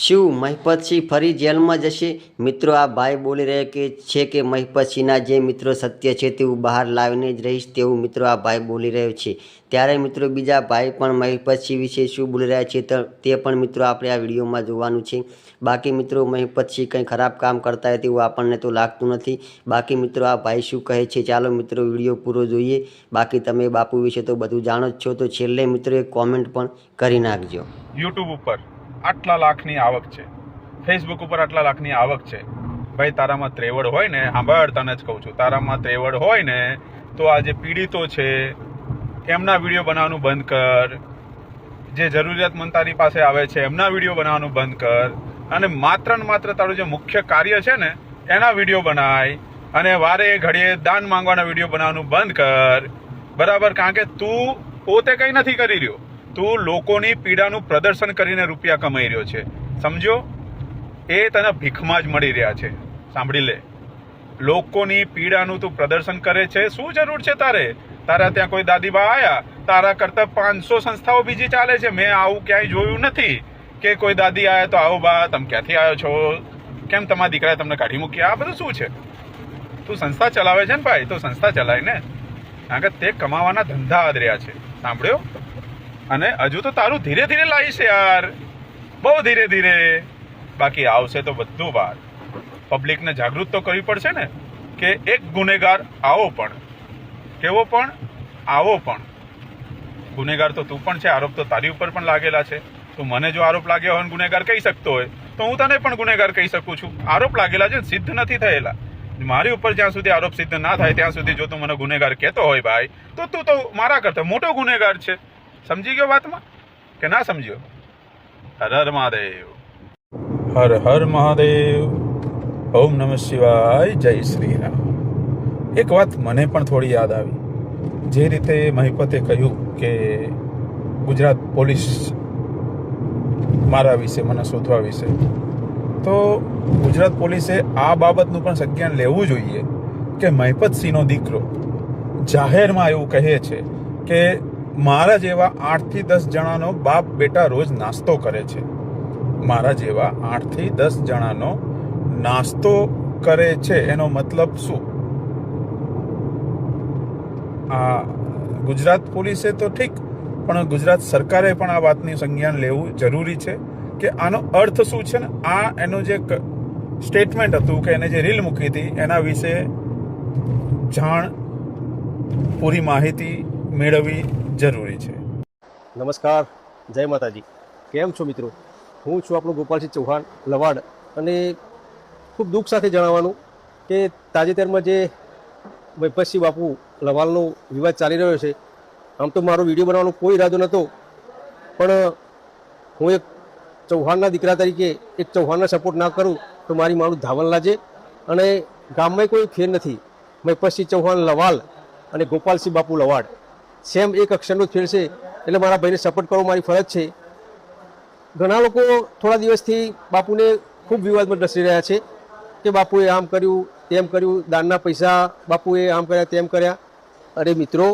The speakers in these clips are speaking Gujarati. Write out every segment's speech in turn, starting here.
શું મહિપતસિંહ ફરી જેલમાં જશે? મિત્રો, આ ભાઈ બોલી રહ્યા છે કે મહિપતસિંહના જે મિત્રો સત્ય છે તેવું બહાર લાવીને જ રહીશ તેવું મિત્રો આ ભાઈ બોલી રહ્યો છે. ત્યારે મિત્રો બીજા ભાઈ પણ મહિપતસિંહ વિશે શું બોલી રહ્યા છે તે પણ મિત્રો આપણે આ વિડીયોમાં જોવાનું છે. બાકી મિત્રો મહિપતસિંહ કંઈ ખરાબ કામ કરતા હોય તેવું આપણને તો લાગતું નથી. બાકી મિત્રો આ ભાઈ શું કહે છે ચાલો મિત્રો વિડીયો પૂરો જોઈએ. બાકી તમે બાપુ વિશે તો બધું જાણો જ છો, તો છેલ્લે મિત્રો એક કોમેન્ટ પણ કરી નાખજો. યુટ્યુબ ઉપર આટલા લાખની આવક છે, ફેસબુક ઉપર આટલા લાખની આવક છે. ભાઈ તારામાં ત્રેવડ હોય ને, સાંભળ તને જ કહું છું, તારામાં ત્રેવડ હોય ને તો આ જે પીડિતો છે એમના વિડીયો બનાવવાનું બંધ કર. જે જરૂરિયાતમંદ તારી પાસે આવે છે એમના વિડીયો બનાવવાનું બંધ કર અને માત્ર ને માત્ર તારું જે મુખ્ય કાર્ય છે ને એના વિડીયો બનાય અને વારે ઘડીએ દાન માંગવાના વિડીયો બનાવવાનું બંધ કર. બરાબર? કારણ કે તું પોતે કંઈ નથી કરી રહ્યો, તું લોકોની પીડાનું પ્રદર્શન કરીને રૂપિયા કમાઈ રહ્યો છે. સમજો? એ તને ભીખમાં જ મળી રહ્યા છે. સાંભળી લે, લોકોની પીડાનું તું પ્રદર્શન કરે છે. શું જરૂર છે તારા ત્યાં કોઈ દાદીબા આયા, તારા કરતા 500 સંસ્થાઓ બીજી ચાલે છે. મેં આવું ક્યાંય જોયું નથી કે કોઈ દાદી આયા તો આવો બા તમે ક્યાંથી આવ્યો છો, કેમ તમારા દીકરાએ તમને કાઢી મૂક્યા. આ બધું શું છે? તું સંસ્થા ચલાવે છે ને ભાઈ, તો સંસ્થા ચલાય ને, કારણ કે તે કમાવાના ધંધા આદર્યા છે. સાંભળ્યો? અને હજુ તો તારું ધીરે ધીરે લાવીશ યાર, બહુ ધીરે ધીરે. બાકી આવશે તો બધું બહાર. પબ્લિકને જાગૃત તો કરવી પડશે ને કે એક ગુનેગાર આવો પણ, કેવો પણ, આવો પણ ગુનેગાર તો તું પણ છે. આરોપ તો તારી ઉપર પણ લાગેલા છે. તો મને જો આરોપ લાગ્યો હોય ગુનેગાર કહી શકતો હોય તો હું તને પણ ગુનેગાર કહી શકું છું. આરોપ લાગેલા છે, સિદ્ધ નથી થયેલા. મારી ઉપર જ્યાં સુધી આરોપ સિદ્ધ ના થાય ત્યાં સુધી જો તું મને ગુનેગાર કહેતો હોય ભાઈ, તો તું તો મારા કરતા મોટો ગુનેગાર છે. સમજી ગયો વાતમાં કે ના સમજ્યો? હર હર મહાદેવ, હર હર મહાદેવ, ઓમ નમઃ શિવાય, જય શ્રી રામ. એક વાત મને પણ થોડી યાદ આવી. જે રીતે મહિપતે કહ્યું કે ગુજરાત પોલીસ મારા વિશે, મને શોધવા વિશે, તો ગુજરાત પોલીસે આ બાબતનું પણ સંજ્ઞાન લેવું જોઈએ કે મહિપતસિંહનો દીકરો જાહેરમાં એવું કહે છે કે મારા જેવા 8 થી 10 જણાનો બાપ બેટા રોજ નાસ્તો કરે છે. મારા જેવા 8 થી 10 જણાનો નાસ્તો કરે છે એનો મતલબ શું? આ ગુજરાત પોલીસે તો ઠીક, પણ ગુજરાત સરકારે પણ આ વાતની સંજ્ઞાન લેવું જરૂરી છે કે આનો અર્થ શું છે ને. આ એનું જે સ્ટેટમેન્ટ હતું કે એને જે રીલ મૂકી હતી એના વિશે જાણ, પૂરી માહિતી મેળવવી જરૂરી છે. નમસ્કાર, જય માતાજી. કેમ છો મિત્રો? હું છું આપણો ગોપાલસિંહ ચૌહાણ લવાડ, અને ખૂબ દુઃખ સાથે જણાવવાનું કે તાજેતરમાં જે મહિપતસિંહ બાપુ લવાલનો વિવાદ ચાલી રહ્યો છે, આમ તો મારો વિડીયો બનાવવાનો કોઈ ઈરાદો નહોતો, પણ હું એક ચૌહાણના દીકરા તરીકે એક ચૌહાણને સપોર્ટ ના કરું તો મારી મારું ધાવણ લાજે. અને ગામમાં કોઈ ફેર નથી. મહિપતસિંહ ચૌહાણ લવાલ અને ગોપાલસિંહ બાપુ લવાડ સેમ એક અક્ષરનો જ ફેર છે. એટલે મારા ભાઈને સપોર્ટ કરવો મારી ફરજ છે. ઘણા લોકો થોડા દિવસથી બાપુને ખૂબ વિવાદમાં દસી રહ્યા છે કે બાપુએ આમ કર્યું, તેમ કર્યું, દાનના પૈસા બાપુએ આમ કર્યા, તેમ કર્યા. અરે મિત્રો,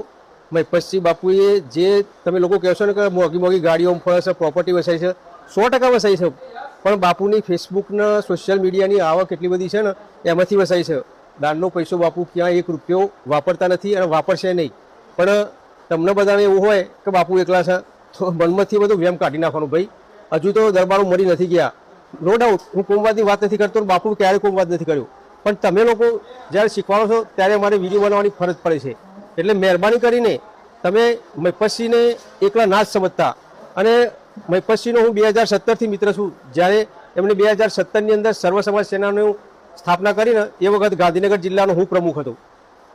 મહિપતસિંહ બાપુએ જે તમે લોકો કહેશો ને કે મોંઘી મોંઘી ગાડીઓ ફરે છે, પ્રોપર્ટી વસાઈ છે, 100% વસાઈ છે, પણ બાપુની ફેસબુકના સોશિયલ મીડિયાની આવક એટલી બધી છે ને એમાંથી વસાઈ છે. દાનનો પૈસો બાપુ ક્યાં 1 રૂપિયો વાપરતા નથી અને વાપરશે નહીં. પણ તમને બધાને એવું હોય કે બાપુ એકલા છે તો મનમાંથી બધું વેમ કાઢી નાખવાનું. ભાઈ, હજુ તો દરબારો મરી નથી ગયા. નો ડાઉટ હું કોમવાદની વાત નથી કરતો, બાપુ ક્યારેય કોમવાદ નથી કર્યો, પણ તમે લોકો જ્યારે શીખવાડો છો ત્યારે મારે વિડીયો બનાવવાની ફરજ પડે છે. એટલે મહેરબાની કરીને તમે મહિપતસિંહને એકલા ના જ સમજતા. અને મહિપતસિંહનો હું 2017થી મિત્ર છું. જ્યારે એમણે 2017ની અંદર સર્વ સમાજ સેનાની સ્થાપના કરીને એ વખત ગાંધીનગર જિલ્લાનો હું પ્રમુખ હતો.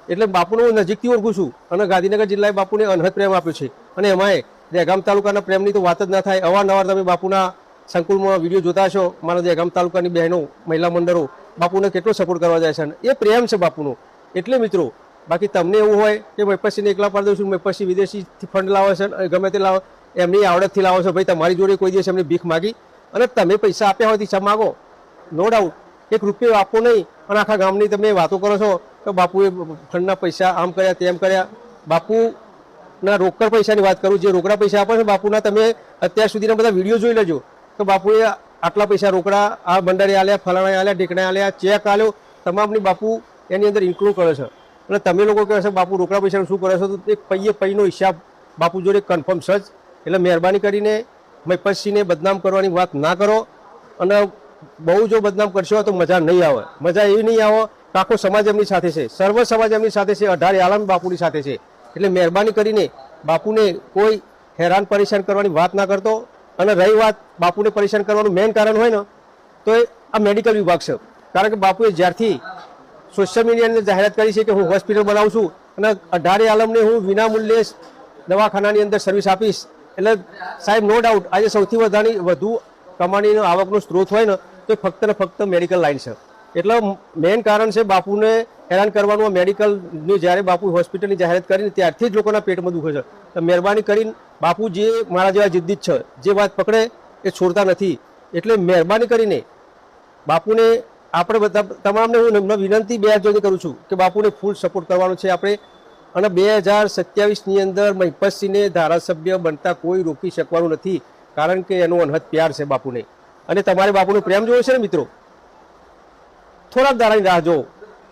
એટલે બાપુને હું નજીકથી ઓળખું છું અને ગાંધીનગર જિલ્લાએ બાપુને અનહદ પ્રેમ આપ્યો છે. અને એમાંય દહેગામ તાલુકાના પ્રેમની તો વાત જ ના થાય. અવારનવાર તમે બાપુના સંકુલમાં વિડીયો જોતા હશો. મારા દહેગામ તાલુકાની બહેનો, મહિલા મંડળો બાપુને કેટલો સપોર્ટ કરવા જાય છે. એ પ્રેમ છે બાપુનો. એટલે મિત્રો, બાકી તમને એવું હોય કે મહિપતસિંહને એકલા પાડી દઉં છું, મહિપતસિંહ વિદેશીથી ફંડ લાવે છે, ગમે તે લાવે, એમની આવડતથી લાવો છો. ભાઈ, તમારી જોડે કોઈ દિવસ એમને ભીખ માગી અને તમે પૈસા આપ્યા હોય તો માગો, નો ડાઉટ. 1 રૂપિયો આપો નહીં અને આખા ગામની તમે વાતો કરો છો કે બાપુએ ફંડના પૈસા આમ કર્યા, તેમ કર્યા. બાપુના રોકડ પૈસાની વાત કરું, જે રોકડા પૈસા આપે છે બાપુના, તમે અત્યાર સુધીના બધા વિડીયો જોઈ લેજો તો બાપુએ આટલા પૈસા રોકડા આ ભંડારી આલ્યા, ફલાણા આલ્યા, ઢીકણા આલ્યા, ચેક આલ્યો, તમામની બાપુ એની અંદર ઇન્ક્લુડ કરે છે. એટલે તમે લોકો કહે છે બાપુ રોકડા પૈસાનું શું કરે છે, તો એક પૈયે પૈનો હિસાબ બાપુ જોડે કન્ફર્મ છે જ. એટલે મહેરબાની કરીને મહિપતસિંહને બદનામ કરવાની વાત ના કરો. અને બહુ જો બદનામ કરશો તો મજા નહીં આવે. મજા એવી નહીં આવે કે આખો સમાજ એમની સાથે છે, સર્વ સમાજ એમની સાથે છે, 18 આલમ બાપુની સાથે છે. એટલે મહેરબાની કરીને બાપુને કોઈ હેરાન પરેશાન કરવાની વાત ના કરતો. અને રહી વાત બાપુને પરેશાન કરવાનું મેઇન કારણ હોય ને તો એ આ મેડિકલ વિભાગ છે. કારણ કે બાપુએ જ્યારથી સોશિયલ મીડિયાની અંદર જાહેરાત કરી છે કે હું હોસ્પિટલ બનાવું છું અને 18 આલમને હું વિનામૂલ્યે દવાખાનાની અંદર સર્વિસ આપીશ, એટલે સાહેબ નો ડાઉટ આજે સૌથી વધુ કમાણીનો આવકનો સ્ત્રોત હોય ને તો એ ફક્ત ને ફક્ત મેડિકલ લાઇન છે. એટલે મેઇન કારણ છે બાપુને હેરાન કરવાનું. મેડિકલની જ્યારે બાપુ હોસ્પિટલની જાહેરાત કરીને ત્યારથી જ લોકોના પેટમાં દુખે છે. તો મહેરબાની કરીને બાપુ જે મારા જેવા જિદ્દી જ છે, જે વાત પકડે એ છોડતા નથી. એટલે મહેરબાની કરીને બાપુને આપણે બધા તમામને હું વિનંતી 2 હાથ જોઈને કરું છું કે બાપુને ફૂલ સપોર્ટ કરવાનો છે આપણે. અને 2027ની અંદર મહિપતસિંહને ધારાસભ્ય બનતા કોઈ રોકી શકવાનું નથી. કારણ કે એનો અનહદ પ્યાર છે બાપુને. અને તમારે બાપુનો પ્રેમ જોયો છે ને મિત્રો, થોડાક દાડાની રાહ જો,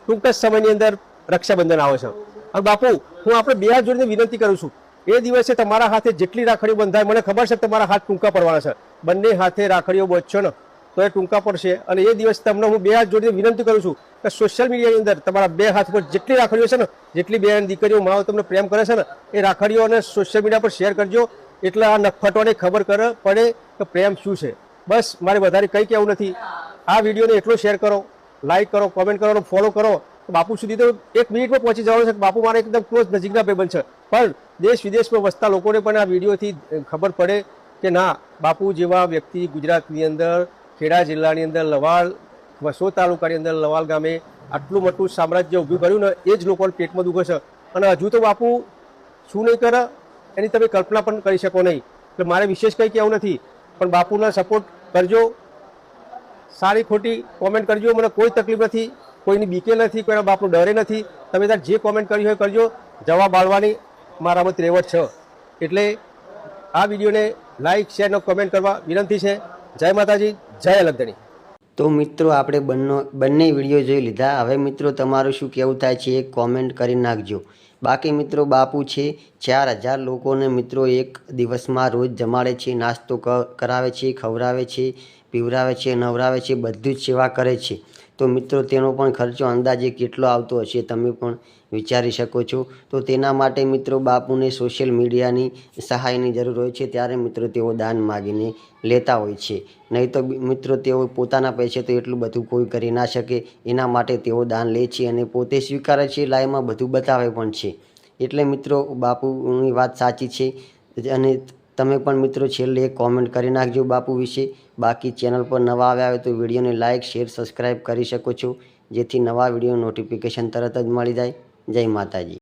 ટૂંક જ સમયની અંદર રક્ષાબંધન આવે છે. અને બાપુ હું આપણે 2 હાથ જોડીને વિનંતી કરું છું, એ દિવસે તમારા હાથે જેટલી રાખડીઓ બંધાય, મને ખબર છે તમારા હાથ ટૂંકા પડવાના છે, બંને હાથે રાખડીઓ બાંધશો ને તો એ ટૂંકા પડશે. અને એ દિવસ તમને હું 2 હાથ જોડીને વિનંતી કરું છું કે સોશિયલ મીડિયાની અંદર તમારા 2 હાથ પર જેટલી રાખડીઓ છે ને, જેટલી બેન દીકરીઓ માઓ તમને પ્રેમ કરે છે ને, એ રાખડીઓને સોશિયલ મીડિયા પર શેર કરજો. એટલે આ નફટોને ખબર પડે કે પ્રેમ શું છે. બસ મારે વધારે કંઈ કહેવું નથી. આ વિડીયોને એટલો શેર કરો, લાઈક કરો, કોમેન્ટ કરો, ફોલો કરો. બાપુ સુધી તો 1 મિનિટમાં પહોંચી જવાનું છે. બાપુ મારા એકદમ ક્લોઝ નજીકના ભાઈબંધ છે, પણ દેશ વિદેશમાં વસતા લોકોને પણ આ વિડીયોથી ખબર પડે કે ના, બાપુ જેવા વ્યક્તિ ગુજરાતની અંદર, ખેડા જિલ્લાની અંદર લવાલ, વસો તાલુકાની અંદર લવાલ ગામે આટલું મોટું સામ્રાજ્ય ઊભું કર્યું ને, એ જ લોકોને પેટમાં દુખે છે. અને હજુ તો બાપુ શું નહીં કરે એની તમે કલ્પના પણ કરી શકો નહીં. એટલે મારે વિશેષ કંઈ કહેવું નથી, પણ બાપુના સપોર્ટ કરજો, સારી ખોટી કોમેન્ટ કરજો. મને કોઈ તકલીફ નથી, કોઈની બીકે નથી, કોઈના બાપનું ડરે નથી. તમે તાર જે કોમેન્ટ કરી હોય કરજો, જવાબ આલવાની મારામાં ત્રેવડ છે. એટલે આ વિડીયોને લાઈક, શેર અને કોમેન્ટ કરવા વિનંતી છે. જય માતાજી, જય અલગધણી. તો મિત્રો આપણે બંને વિડીયો જોઈ લીધા. હવે મિત્રો તમારું શું કહેવું થાય છે એ કોમેન્ટ કરી નાખજો. બાકી મિત્રો બાપુ છે 4000 લોકોને મિત્રો એક દિવસમાં રોજ જમાડે છે, નાસ્તો કરાવે છે, ખવડાવે છે, પીવરાવે છે, નવરાવે છે, બધું જ સેવા કરે છે. તો મિત્રો તેનો પણ ખર્ચો અંદાજે કેટલો આવતો હશે તમે પણ વિચારી શકો છો. તો તેના માટે મિત્રો બાપુને સોશિયલ મીડિયાની સહાયની જરૂર હોય છે, ત્યારે મિત્રો તેઓ દાન માગીને લેતા હોય છે. નહીં તો મિત્રો તેઓ પોતાના પૈસે તો એટલું બધું કોઈ કરી ના શકે. એના માટે તેઓ દાન લે છે અને પોતે સ્વીકારે છે, લાઈવમાં બધું બતાવે પણ છે. એટલે મિત્રો બાપુની વાત સાચી છે. અને તમે પણ મિત્રો છેલ્લે એક કોમેન્ટ કરી નાખજો બાપુ વિશે. બાકી ચેનલ પર નવા આવ્યા હોય તો વિડીયોને લાઇક, શેર, સબસ્ક્રાઈબ કરી શકો છો, જેથી નવા વિડીયો નોટિફિકેશન તરત જ મળી જાય. જય માતાજી.